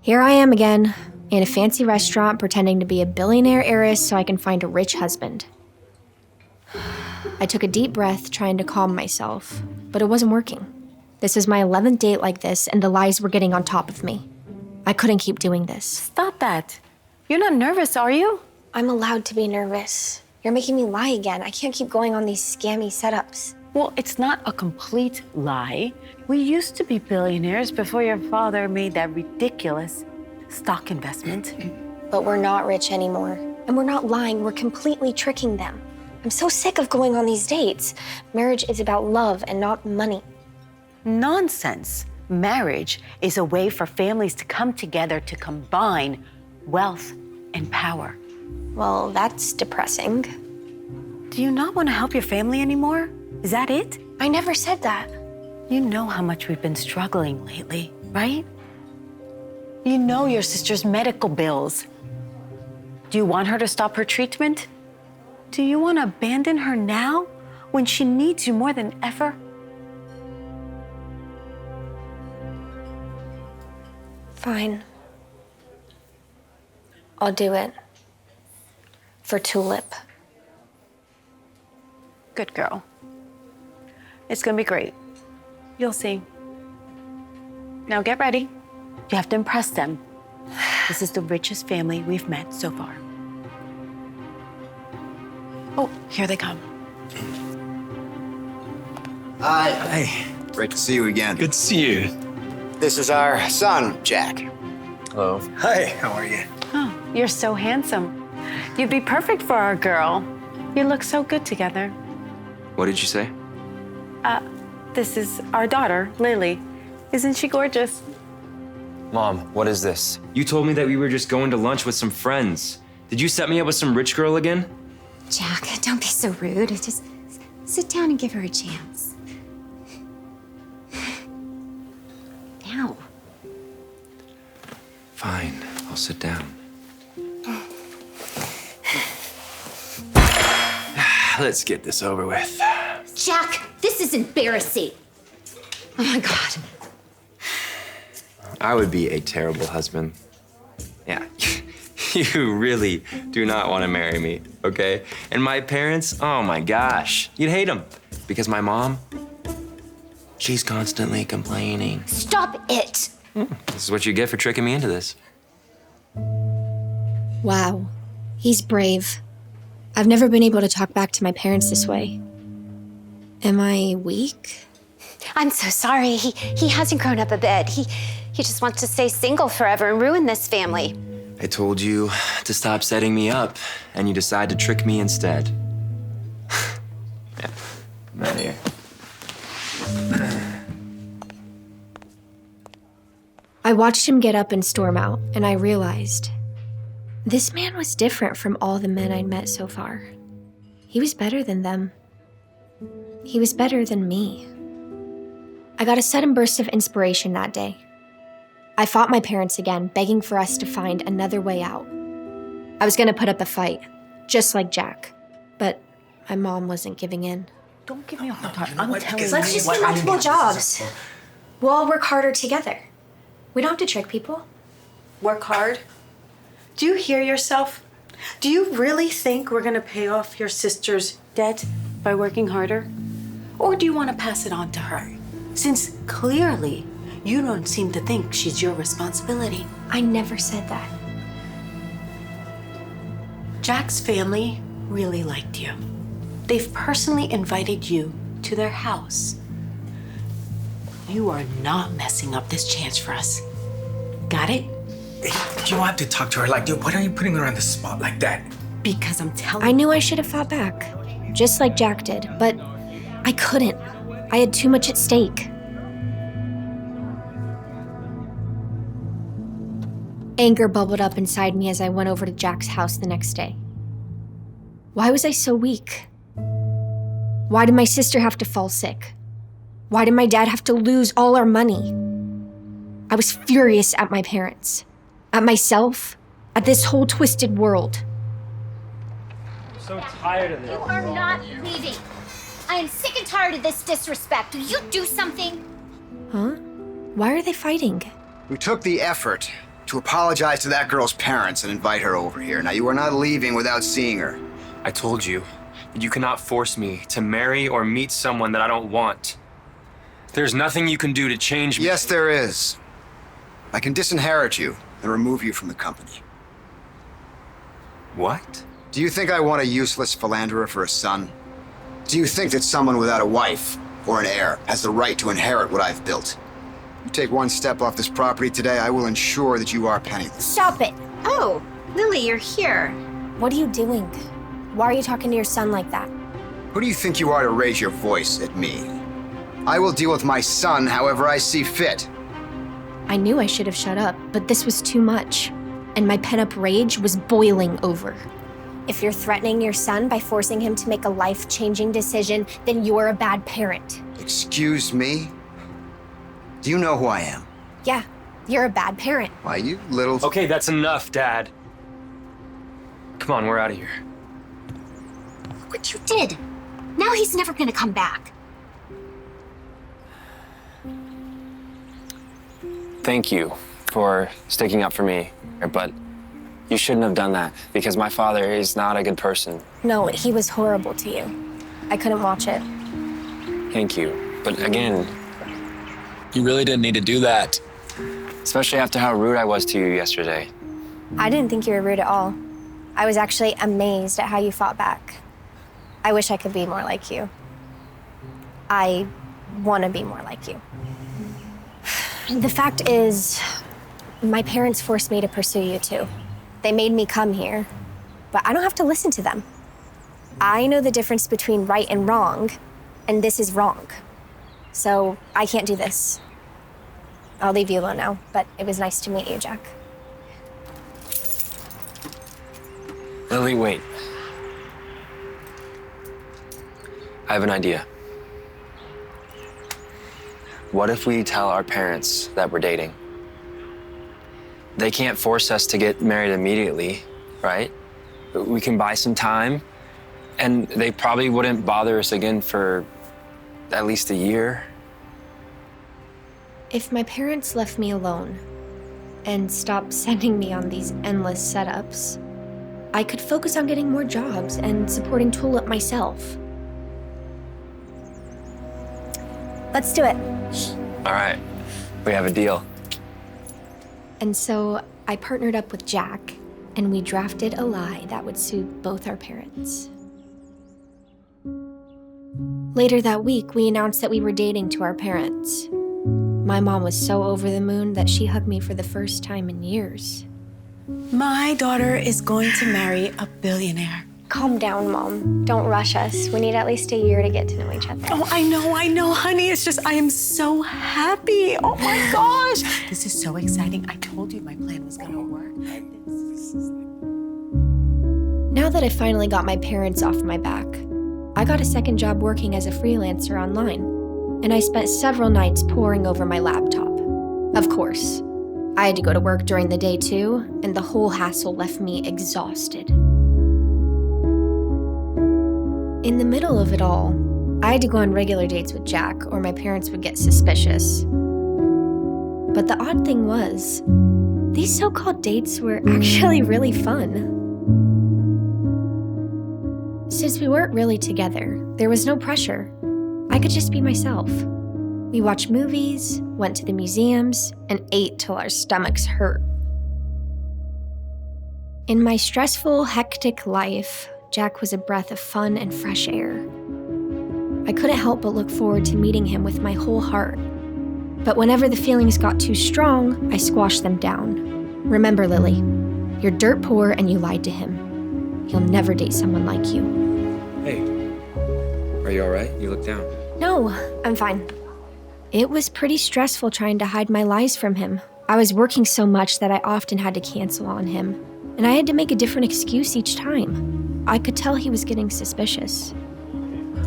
Here I am again, in a fancy restaurant pretending to be a billionaire heiress so I can find a rich husband. I took a deep breath trying to calm myself, but it wasn't working. This is my 11th date like this, and the lies were getting on top of me. I couldn't keep doing this. Stop that. You're not nervous, are you? I'm allowed to be nervous. You're making me lie again. I can't keep going on these scammy setups. Well, it's not a complete lie. We used to be billionaires before your father made that ridiculous stock investment. But we're not rich anymore. And we're not lying, we're completely tricking them. I'm so sick of going on these dates. Marriage is about love and not money. Nonsense. Marriage is a way for families to come together to combine wealth and power. Well, that's depressing. Do you not want to help your family anymore? Is that it? I never said that. You know how much we've been struggling lately, right? You know your sister's medical bills. Do you want her to stop her treatment? Do you want to abandon her now when she needs you more than ever? Fine. I'll do it. For Tulip. Good girl. It's gonna be great. You'll see. Now get ready. You have to impress them. This is the richest family we've met so far. Oh, here they come. Hi. Hey, Great to see you again. good to see you. This is our son, Jack. Hello. Hi, how are you? Oh, you're so handsome. You'd be perfect for our girl. You look so good together. What did you say? This is our daughter, Lily. Isn't she gorgeous? Mom, what is this? You told me that we were just going to lunch with some friends. Did you set me up with some rich girl again? Jack, don't be so rude. Just sit down and give her a chance. Now. Fine, I'll sit down. Let's get this over with. Jack, this is embarrassing. Oh my God. I would be a terrible husband. Yeah, you really do not want to marry me, okay? And my parents, oh my gosh, you'd hate them. Because my mom, she's constantly complaining. Stop it. This is what you get for tricking me into this. Wow. He's brave. I've never been able to talk back to my parents this way. Am I weak? I'm so sorry. He hasn't grown up a bit. He just wants to stay single forever and ruin this family. I told you to stop setting me up, and you decide to trick me instead. Yeah, I'm out of here. I watched him get up and storm out, and I realized this man was different from all the men I'd met so far. He was better than them. He was better than me. I got a sudden burst of inspiration that day. I fought my parents again, begging for us to find another way out. I was gonna put up a fight, just like Jack, but my mom wasn't giving in. Don't give me a hard time. I'm telling you. Let's just get multiple jobs. We'll all work harder together. We don't have to trick people. Work hard? Do you hear yourself? Do you really think we're gonna pay off your sister's debt by working harder? Or do you want to pass it on to her? Since clearly you don't seem to think she's your responsibility. I never said that. Jack's family really liked you. They've personally invited you to their house. You are not messing up this chance for us. Got it? You don't have to talk to her like, dude, why are you putting her on the spot like that? Because I'm telling I knew I should have fought back, just like Jack did, but I couldn't. I had too much at stake. Anger bubbled up inside me as I went over to Jack's house the next day. Why was I so weak? Why did my sister have to fall sick? Why did my dad have to lose all our money? I was furious at my parents, at myself, at this whole twisted world. I'm so tired of this. You are not leaving. I am sick and tired of this disrespect. Will you do something? Huh? Why are they fighting? We took the effort to apologize to that girl's parents and invite her over here. Now, you are not leaving without seeing her. I told you that you cannot force me to marry or meet someone that I don't want. There's nothing you can do to change me. Yes, there is. I can disinherit you and remove you from the company. What? Do you think I want a useless philanderer for a son? Do you think that someone without a wife or an heir has the right to inherit what I've built? You take one step off this property today, I will ensure that you are penniless. Stop it! Oh, Lily, you're here. What are you doing? Why are you talking to your son like that? Who do you think you are to raise your voice at me? I will deal with my son however I see fit. I knew I should have shut up, but this was too much. And my pent-up rage was boiling over. If you're threatening your son by forcing him to make a life-changing decision, then you're a bad parent. Excuse me? Do you know who I am? Yeah, you're a bad parent. Why, you little... Okay, that's enough, Dad. Come on, we're out of here. Look what you did. Now he's never gonna come back. Thank you for sticking up for me, but you shouldn't have done that because my father is not a good person. No, he was horrible to you. I couldn't watch it. Thank you. But again, You really didn't need to do that. especially after how rude I was to you yesterday. I didn't think you were rude at all. I was actually amazed at how you fought back. I wish I could be more like you. I want to be more like you. The fact is, my parents forced me to pursue you too. They made me come here, but I don't have to listen to them. I know the difference between right and wrong, and this is wrong. So I can't do this. I'll leave you alone now, but it was nice to meet you, Jack. Lily, wait. I have an idea. What if we tell our parents that we're dating? They can't force us to get married immediately, right? We can buy some time, and they probably wouldn't bother us again for at least a year. If my parents left me alone and stopped sending me on these endless setups, I could focus on getting more jobs and supporting Tulip myself. Let's do it. All right, we have a deal. And so I partnered up with Jack, and we drafted a lie that would soothe both our parents. Later that week, we announced that we were dating to our parents. My mom was so over the moon that she hugged me for the first time in years. My daughter is going to marry a billionaire. Calm down, Mom. Don't rush us. We need at least a year to get to know each other. Oh, I know, honey. It's just, I am so happy. Oh my gosh. This is so exciting. I told you my plan was gonna work. Now that I finally got my parents off my back, I got a second job working as a freelancer online, and I spent several nights poring over my laptop. Of course, I had to go to work during the day too, and the whole hassle left me exhausted. In the middle of it all, I had to go on regular dates with Jack, or my parents would get suspicious. But the odd thing was, these so-called dates were actually really fun. Since we weren't really together, there was no pressure. I could just be myself. We watched movies, went to the museums, and ate till our stomachs hurt. In my stressful, hectic life, Jack was a breath of fun and fresh air. I couldn't help but look forward to meeting him with my whole heart. But whenever the feelings got too strong, I squashed them down. Remember, Lily, you're dirt poor and you lied to him. He'll never date someone like you. Hey, are you all right? You look down. No, I'm fine. It was pretty stressful trying to hide my lies from him. I was working so much that I often had to cancel on him, and I had to make a different excuse each time. I could tell he was getting suspicious.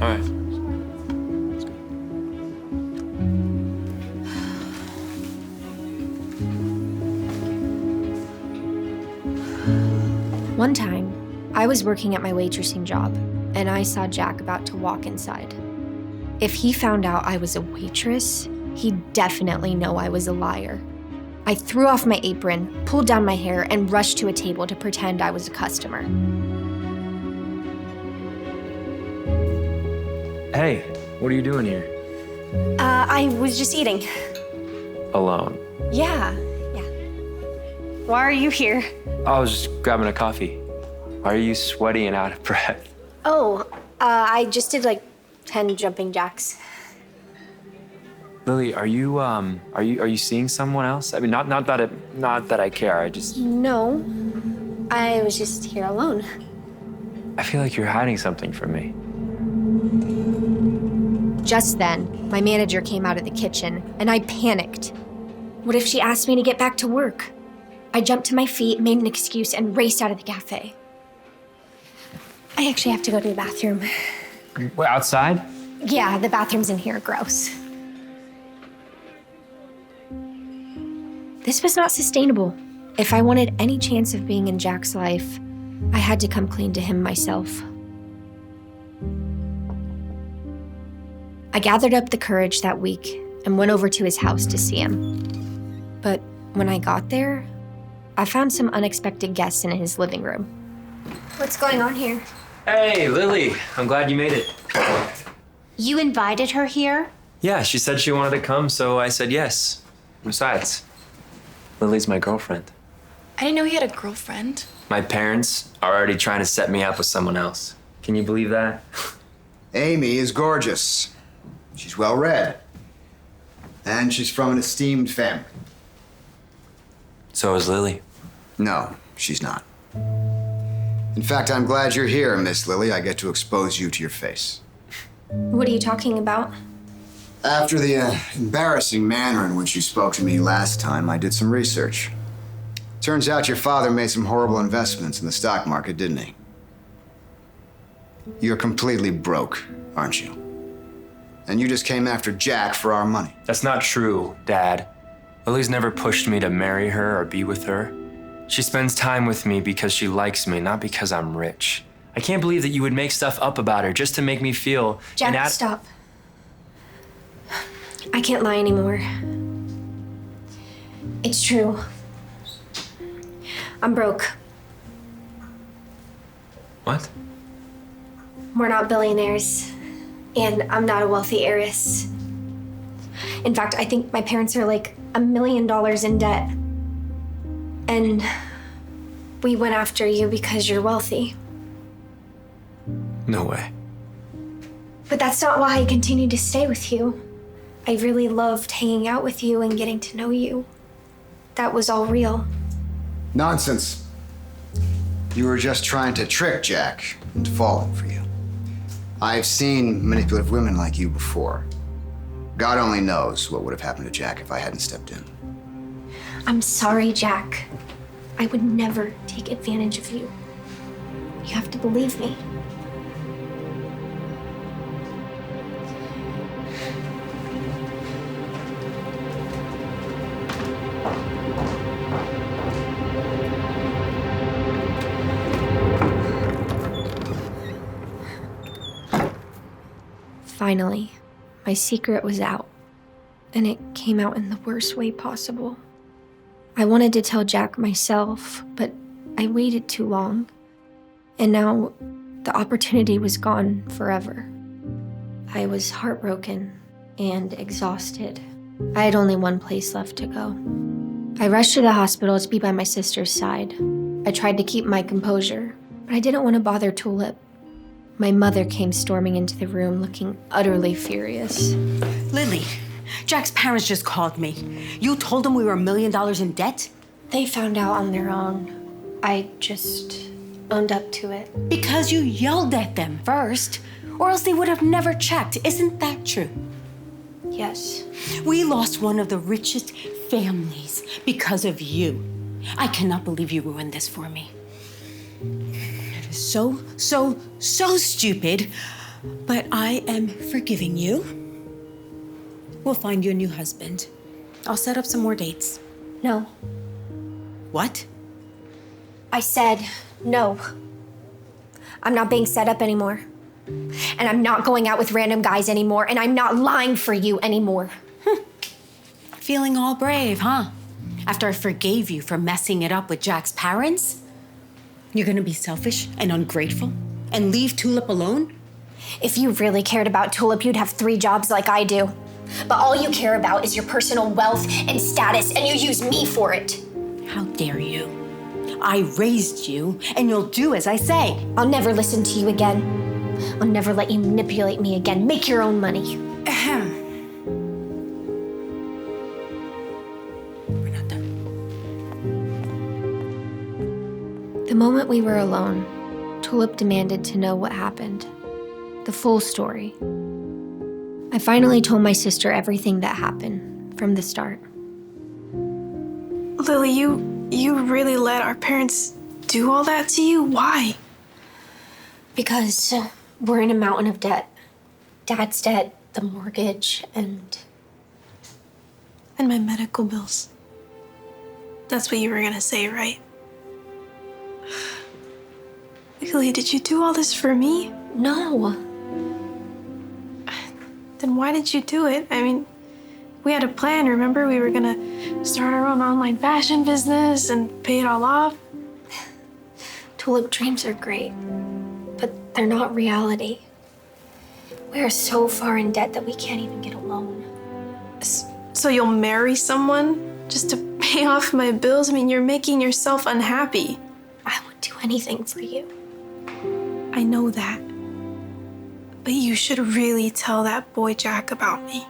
All right. One time, I was working at my waitressing job, and I saw Jack about to walk inside. If he found out I was a waitress, he'd definitely know I was a liar. I threw off my apron, pulled down my hair, and rushed to a table to pretend I was a customer. Hey, what are you doing here? I was just eating. Alone. Yeah. Why are you here? I was just grabbing a coffee. Why are you sweaty and out of breath? Oh, I just did like 10 jumping jacks. Lily, are you seeing someone else? I mean, not that I care. I just No, I was just here alone. I feel like you're hiding something from me. Just then, my manager came out of the kitchen, and I panicked. What if she asked me to get back to work? I jumped to my feet, made an excuse, and raced out of the cafe. I actually have to go to the bathroom. Wait, outside? Yeah, the bathrooms in here are gross. This was not sustainable. If I wanted any chance of being in Jack's life, I had to come clean to him myself. I gathered up the courage that week and went over to his house to see him. But when I got there, I found some unexpected guests in his living room. What's going on here? Hey, Lily, I'm glad you made it. You invited her here? Yeah, she said she wanted to come, so I said yes. Besides, Lily's my girlfriend. I didn't know you had a girlfriend. My parents are already trying to set me up with someone else. Can you believe that? Amy is gorgeous. She's well-read. And she's from an esteemed family. So is Lily. No, she's not. In fact, I'm glad you're here, Miss Lily. I get to expose you to your face. What are you talking about? After the embarrassing manner in which you spoke to me last time, I did some research. Turns out your father made some horrible investments in the stock market, didn't he? You're completely broke, aren't you? And you just came after Jack for our money. That's not true, Dad. Lily's never pushed me to marry her or be with her. She spends time with me because she likes me, not because I'm rich. I can't believe that you would make stuff up about her just to make me feel... Jack, stop. I can't lie anymore. It's true. I'm broke. What? We're not billionaires, and I'm not a wealthy heiress. In fact, I think my parents are like $1 million in debt. And we went after you because you're wealthy. No way. But that's not why I continued to stay with you. I really loved hanging out with you and getting to know you. That was all real. Nonsense. You were just trying to trick Jack into falling for you. I've seen manipulative women like you before. God only knows what would have happened to Jack if I hadn't stepped in. I'm sorry, Jack. I would never take advantage of you. You have to believe me. Finally, my secret was out, and it came out in the worst way possible. I wanted to tell Jack myself, but I waited too long, and now the opportunity was gone forever. I was heartbroken and exhausted. I had only one place left to go. I rushed to the hospital to be by my sister's side. I tried to keep my composure, but I didn't want to bother Tulip. My mother came storming into the room looking utterly furious. Lily, Jack's parents just called me. You told them we were $1 million in debt? They found out on their own. I just owned up to it. Because you yelled at them first, or else they would have never checked. Isn't that true? Yes. We lost one of the richest families because of you. I cannot believe you ruined this for me. It is so stupid, but I am forgiving you. We'll find you a new husband. I'll set up some more dates. No. What? I said no. I'm not being set up anymore. And I'm not going out with random guys anymore, and I'm not lying for you anymore. Feeling all brave, huh? After I forgave you for messing it up with Jack's parents? You're gonna be selfish and ungrateful and leave Tulip alone? If you really cared about Tulip, you'd have 3 jobs like I do. But all you care about is your personal wealth and status, and you use me for it. How dare you? I raised you, and you'll do as I say. I'll never listen to you again. I'll never let you manipulate me again. Make your own money. Ahem. We're not done. The moment we were alone, Tulip demanded to know what happened. The full story. I finally told my sister everything that happened from the start. Lily, you really let our parents do all that to you? Why? Because we're in a mountain of debt. Dad's debt, the mortgage, and my medical bills. That's what you were gonna say, right? Lily, did you do all this for me? No. Then why did you do it? I mean, we had a plan, remember? We were gonna start our own online fashion business and pay it all off. Tulip, dreams are great, but they're not reality. We are so far in debt that we can't even get a loan. So you'll marry someone just to pay off my bills? I mean, you're making yourself unhappy. I would do anything for you. I know that. But you should really tell that boy Jack about me.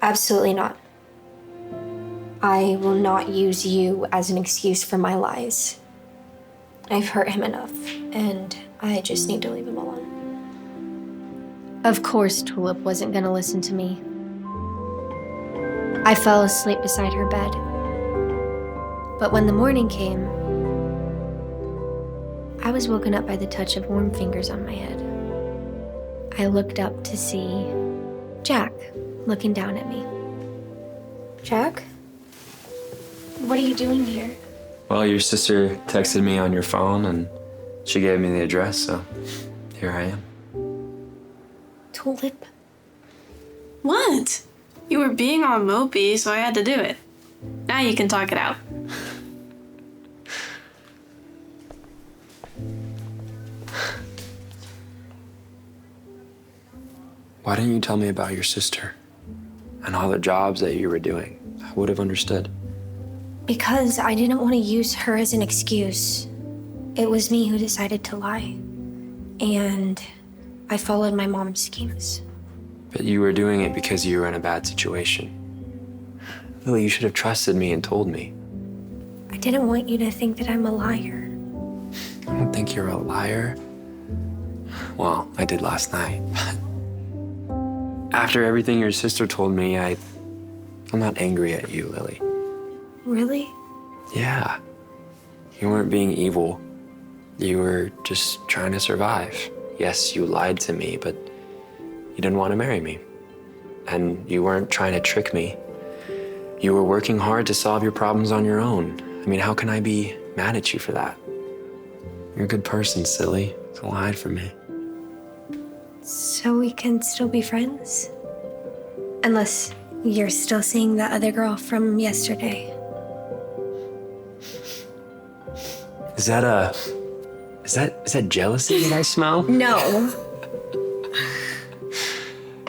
Absolutely not. I will not use you as an excuse for my lies. I've hurt him enough, and I just need to leave him alone. Of course, Tulip wasn't gonna listen to me. I fell asleep beside her bed. But when the morning came, I was woken up by the touch of warm fingers on my head. I looked up to see Jack looking down at me. Jack? What are you doing here? Well, your sister texted me on your phone and she gave me the address, so here I am. Tulip? What? You were being all mopey, so I had to do it. Now you can talk it out. Why didn't you tell me about your sister and all the jobs that you were doing? I would have understood. Because I didn't want to use her as an excuse. It was me who decided to lie. And I followed my mom's schemes. But you were doing it because you were in a bad situation. Lily, you should have trusted me and told me. I didn't want you to think that I'm a liar. I don't think you're a liar. Well, I did last night. After everything your sister told me, I'm not angry at you, Lily. Really? Yeah. You weren't being evil. You were just trying to survive. Yes, you lied to me, but you didn't want to marry me. And you weren't trying to trick me. You were working hard to solve your problems on your own. I mean, how can I be mad at you for that? You're a good person, silly. Don't hide from me. So we can still be friends? Unless you're still seeing that other girl from yesterday. Is that jealousy that I smell? No.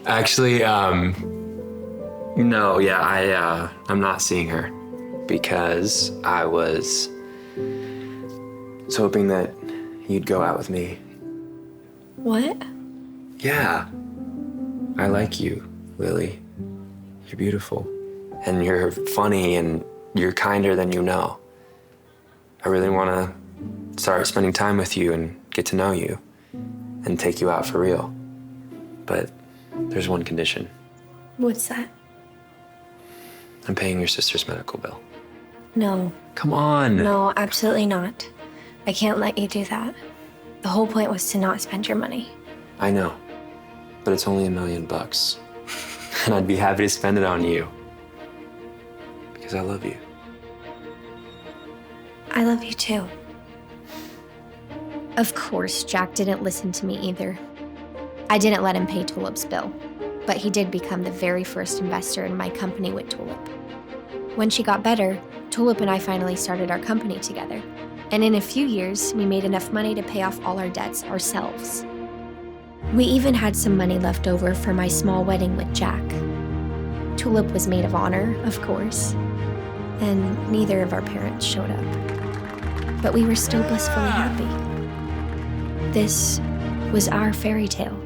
Actually, no, yeah, I'm not seeing her because I was hoping that you'd go out with me. What? Yeah, I like you, Lily. You're beautiful, and you're funny, and you're kinder than you know. I really want to start spending time with you and get to know you and take you out for real. But there's one condition. What's that? I'm paying your sister's medical bill. No. Come on. No, absolutely not. I can't let you do that. The whole point was to not spend your money. I know, but it's only $1 million. And I'd be happy to spend it on you. Because I love you. I love you too. Of course, Jack didn't listen to me either. I didn't let him pay Tulip's bill, but he did become the very first investor in my company with Tulip. When she got better, Tulip and I finally started our company together. And in a few years, we made enough money to pay off all our debts ourselves. We even had some money left over for my small wedding with Jack. Tulip was maid of honor, of course, and neither of our parents showed up. But we were still blissfully happy. This was our fairy tale.